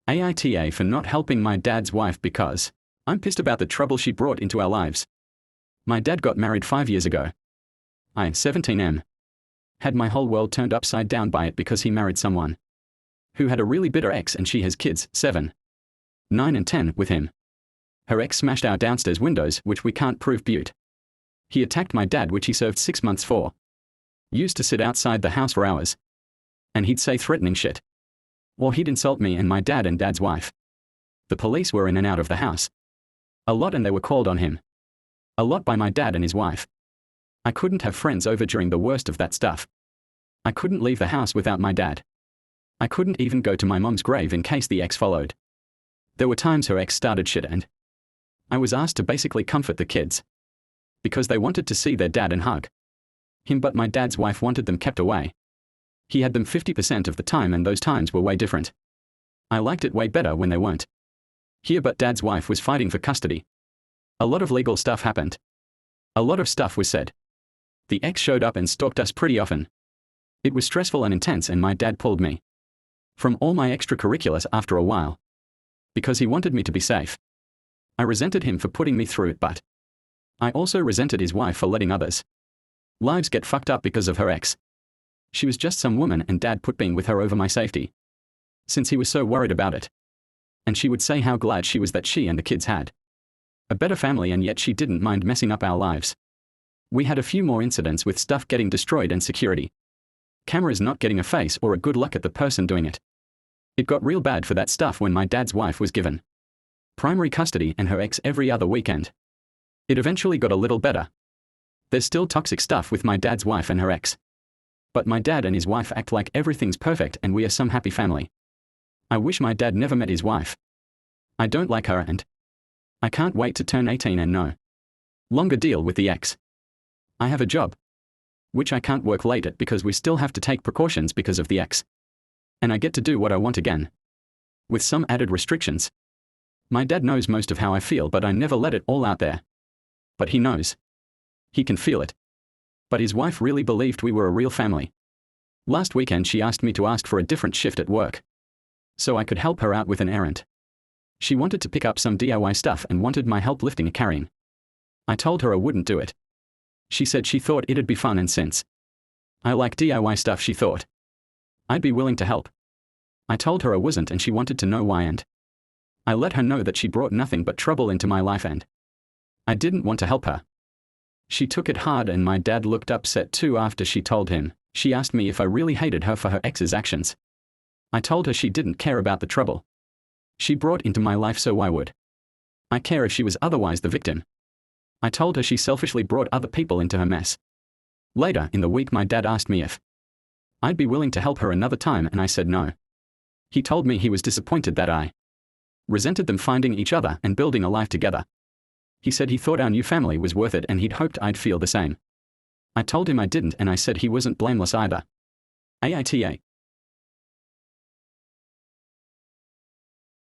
AITA for not helping my dad's wife because I'm pissed about the trouble she brought into our lives. My dad got married 5 years ago. I, 17M, had my whole world turned upside down by it because he married someone who had a really bitter ex and she has kids, 7, 9 and 10, with him. Her ex smashed our downstairs windows, which we can't prove butte. He attacked my dad, which he served 6 months for. Used to sit outside the house for hours. And he'd say threatening shit. Or he'd insult me and my dad and dad's wife. The police were in and out of the house a lot and they were called on him a lot by my dad and his wife. I couldn't have friends over during the worst of that stuff. I couldn't leave the house without my dad. I couldn't even go to my mom's grave in case the ex followed. There were times her ex started shit and I was asked to basically comfort the kids because they wanted to see their dad and hug him, but my dad's wife wanted them kept away. He had them 50% of the time and those times were way different. I liked it way better when they weren't here, but dad's wife was fighting for custody. A lot of legal stuff happened. A lot of stuff was said. The ex showed up and stalked us pretty often. It was stressful and intense and my dad pulled me from all my extracurriculars after a while because he wanted me to be safe. I resented him for putting me through it, but I also resented his wife for letting others' lives get fucked up because of her ex. She was just some woman and dad put being with her over my safety since he was so worried about it. And she would say how glad she was that she and the kids had a better family, and yet she didn't mind messing up our lives. We had a few more incidents with stuff getting destroyed and security cameras not getting a face or a good look at the person doing it. It got real bad for that stuff when my dad's wife was given primary custody and her ex every other weekend. It eventually got a little better. There's still toxic stuff with my dad's wife and her ex. But my dad and his wife act like everything's perfect and we are some happy family. I wish my dad never met his wife. I don't like her and I can't wait to turn 18 and no longer deal with the ex. I have a job which I can't work late at because we still have to take precautions because of the ex. And I get to do what I want again with some added restrictions. My dad knows most of how I feel, but I never let it all out there. But he knows. He can feel it. But his wife really believed we were a real family. Last weekend she asked me to ask for a different shift at work so I could help her out with an errand. She wanted to pick up some DIY stuff and wanted my help lifting and carrying. I told her I wouldn't do it. She said she thought it'd be fun, and since I like DIY stuff she thought I'd be willing to help. I told her I wasn't and she wanted to know why, and I let her know that she brought nothing but trouble into my life and I didn't want to help her. She took it hard and my dad looked upset too after she told him. She asked me if I really hated her for her ex's actions. I told her she didn't care about the trouble she brought into my life, so why would I care if she was otherwise the victim? I told her she selfishly brought other people into her mess. Later in the week my dad asked me if I'd be willing to help her another time and I said no. He told me he was disappointed that I resented them finding each other and building a life together. He said he thought our new family was worth it and he'd hoped I'd feel the same. I told him I didn't and I said he wasn't blameless either. AITA.